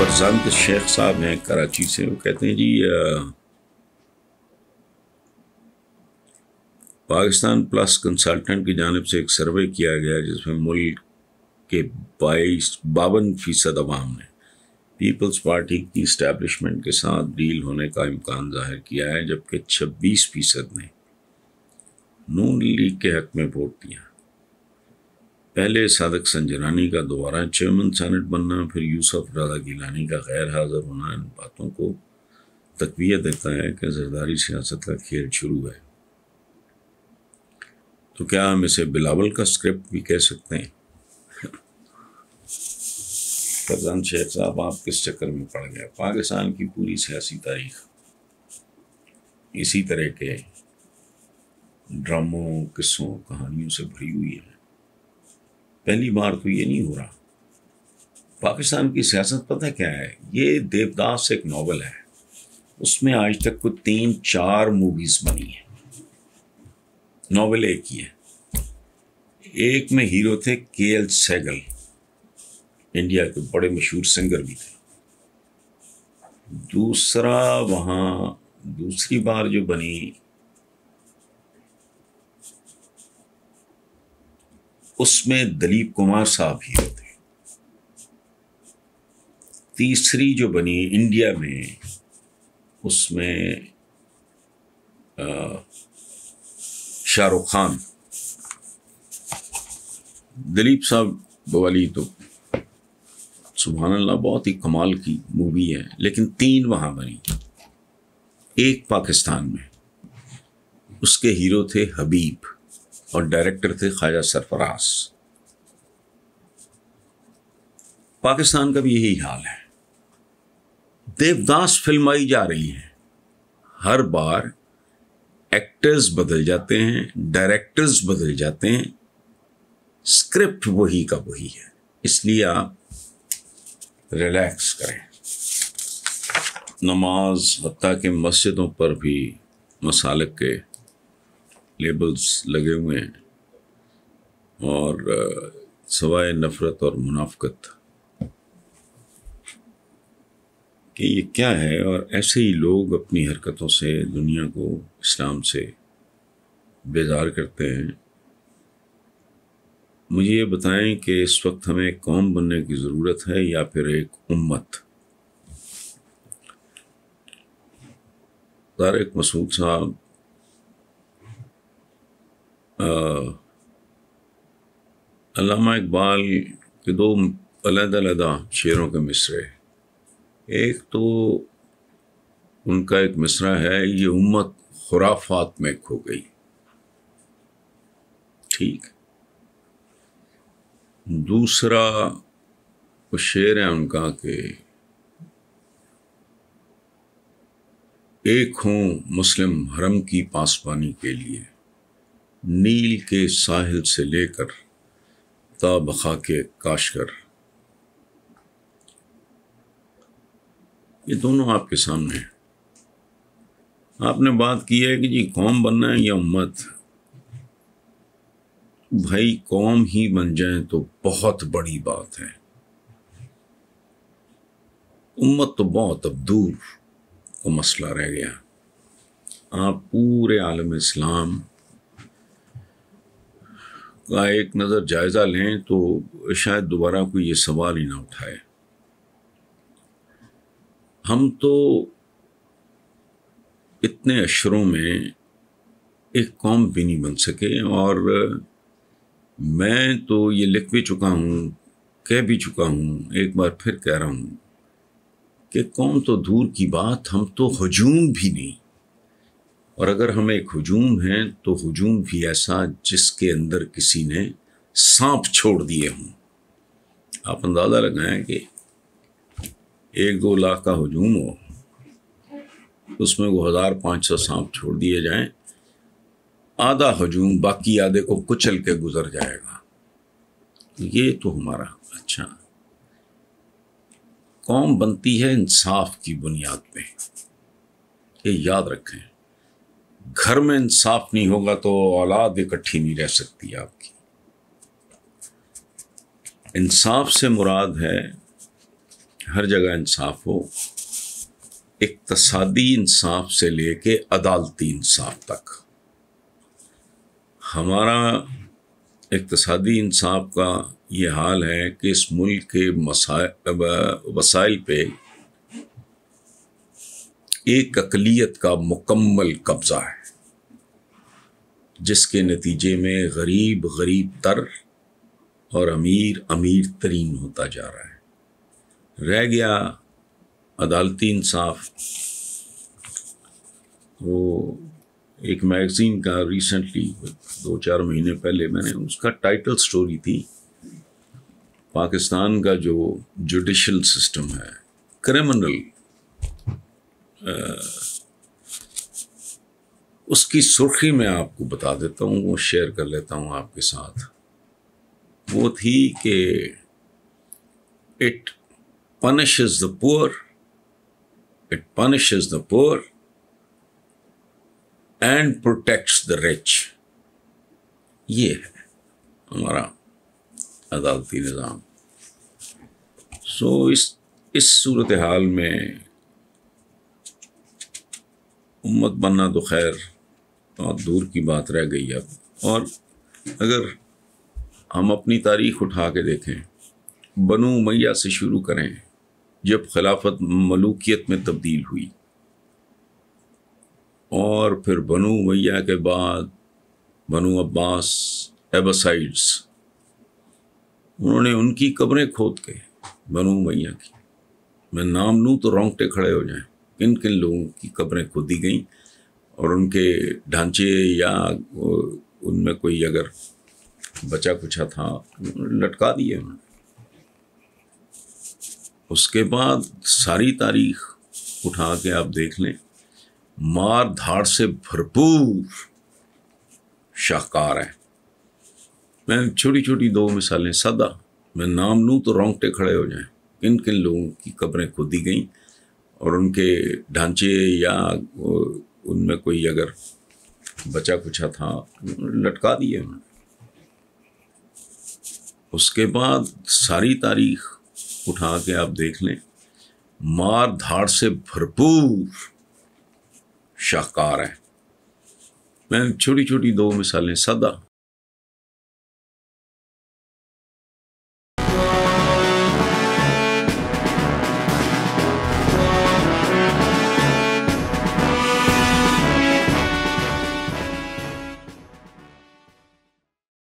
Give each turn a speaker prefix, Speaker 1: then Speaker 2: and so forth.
Speaker 1: फरजंद शेख साहब हैं कराची से। वो कहते हैं जी पाकिस्तान प्लस कंसल्टेंट की जानिब से एक सर्वे किया गया जिसमें मुल्क के 52% अवाम ने पीपल्स पार्टी की इस्टेब्लिशमेंट के साथ डील होने का इम्कान जाहिर किया है, जबकि 26% ने नून लीग के हक में वोट दिया। पहले सादिक संजरानी का दोबारा चेयरमैन सेनेट बनना, फिर यूसुफ रज़ा गिलानी का गैर हाजिर होना इन बातों को तक़वियत देता है कि ज़रदारी सियासत का खेल शुरू है। तो क्या हम इसे बिलावल का स्क्रिप्ट भी कह सकते हैं? फरजंद शेख साहब, आप किस चक्कर में पड़ गए? पाकिस्तान की पूरी सियासी तारीख इसी तरह के ड्रामों, किस्सों, कहानियों से भरी हुई है। पहली बार तो ये नहीं हो रहा। पाकिस्तान की सियासत पता क्या है? ये देवदास एक नॉवल है, उसमें आज तक कोई 3-4 मूवीज बनी है। नॉवल एक ही है। एक में हीरो थे KL सहगल, इंडिया के बड़े मशहूर सिंगर भी थे। दूसरी बार जो बनी उसमें दिलीप कुमार साहब हीरो थे। तीसरी जो बनी इंडिया में उसमें शाहरुख खान। दिलीप साहब वाली तो सुभान अल्लाह बहुत ही कमाल की मूवी है, लेकिन 3 वहां बनी। एक पाकिस्तान में, उसके हीरो थे हबीब और डायरेक्टर थे ख्वाजा सरफराज। पाकिस्तान का भी यही हाल है। देवदास फिल्म आई जा रही है, हर बार एक्टर्स बदल जाते हैं, डायरेक्टर्स बदल जाते हैं, स्क्रिप्ट वही का वही है। इसलिए आप रिलैक्स करें। नमाज, हत्ता के मस्जिदों पर भी मसालिक के लेबल्स लगे हुए हैं और सवाए नफरत और मुनाफकत कि ये क्या है। और ऐसे ही लोग अपनी हरकतों से दुनिया को इस्लाम से बेजार करते हैं। मुझे ये बताएं कि इस वक्त हमें एक कौम बनने की ज़रूरत है या फिर एक उम्मत? तारिक मसूद साहब अल्लामा इकबाल के 2 अलग-अलग शेरों के मिसरे। एक तो उनका एक मिसरा है, ये उम्मत खुराफात में खो गई। ठीक। दूसरा वो शेर है उनका कि एक हूँ मुस्लिम हरम की पासबानी के लिए, नील के साहिल से लेकर ता बखा के काशगर। ये दोनों आपके सामने हैं। आपने बात की है कि जी कौम बनना है या उम्मत। भाई कौम ही बन जाए तो बहुत बड़ी बात है, उम्मत तो बहुत अब दूर का मसला रह गया। आप पूरे आलम इस्लाम का एक नज़र जायज़ा लें तो शायद दोबारा कोई ये सवाल ही ना उठाए। हम तो इतने अशरों में एक कौम भी नहीं बन सके। और मैं तो ये लिख भी चुका हूँ, कह भी चुका हूँ, एक बार फिर कह रहा हूँ कि कौम तो दूर की बात, हम तो हुजूम भी नहीं। और अगर हम एक हुजूम हैं तो हुजूम भी ऐसा जिसके अंदर किसी ने सांप छोड़ दिए हों। आप अंदाज़ा लगाएं कि 1-2 लाख का हुजूम हो, उसमें वो 1500 सांप छोड़ दिए जाएं, आधा हुजूम बाकी आधे को कुचल के गुजर जाएगा। ये तो हमारा अच्छा। कौम बनती है इंसाफ की बुनियाद पे, ये याद रखें। घर में इंसाफ नहीं होगा तो औलाद इकट्ठी नहीं रह सकती आपकी। इंसाफ से मुराद है हर जगह इंसाफ हो, इक्तसादी इंसाफ से लेके अदालती इंसाफ तक। हमारा इक्तसादी इंसाफ का ये हाल है कि इस मुल्क के वसाइल पे एक अक़लियत का मुकम्मल कब्जा है, जिसके नतीजे में गरीब गरीब तर और अमीर अमीर तरीन होता जा रहा है। रह गया अदालती इंसाफ। वो एक मैगज़ीन का रिसेंटली 2-4 महीने पहले मैंने उसका टाइटल स्टोरी थी, पाकिस्तान का जो जुडिशल सिस्टम है, क्रिमिनल, उसकी सुर्खी मैं आपको बता देता हूँ, वो शेयर कर लेता हूँ आपके साथ। वो थी कि it punishes the poor, it punishes the poor and protects the rich। ये है हमारा अदालती निज़ाम। इस सूरत हाल में उम्मत बनना तो खैर बहुत दूर की बात रह गई अब। और अगर हम अपनी तारीख उठा के देखें, बनु उमैया से शुरू करें, जब खिलाफत मलूकियत में तब्दील हुई, और फिर बनु उमैया के बाद बनु अब्बास एबसाइड्स, उन्होंने उनकी कब्रें खोद के, बनु उमैया की, मैं नाम लूँ तो रोंगटे खड़े हो जाएं, किन किन लोगों की कब्रें खोदी गई और उनके ढांचे या उनमें कोई अगर बचा कुचा था लटका दिए उन्होंने। उसके बाद सारी तारीख उठा के आप देख लें, मार धाड़ से भरपूर शाहकार है। मैं छोटी छोटी 2 मिसालें सादा, मैं नाम लूँ तो रोंगटे खड़े हो जाएं, किन किन लोगों की कब्रें खोदी गई और उनके ढांचे या उनमें कोई अगर बचा कुचा था लटका दिए उन्होंने। उसके बाद सारी तारीख उठा के आप देख लें, मार धाड़ से भरपूर शाहकार है। मैं छोटी छोटी 2 मिसालें सादा,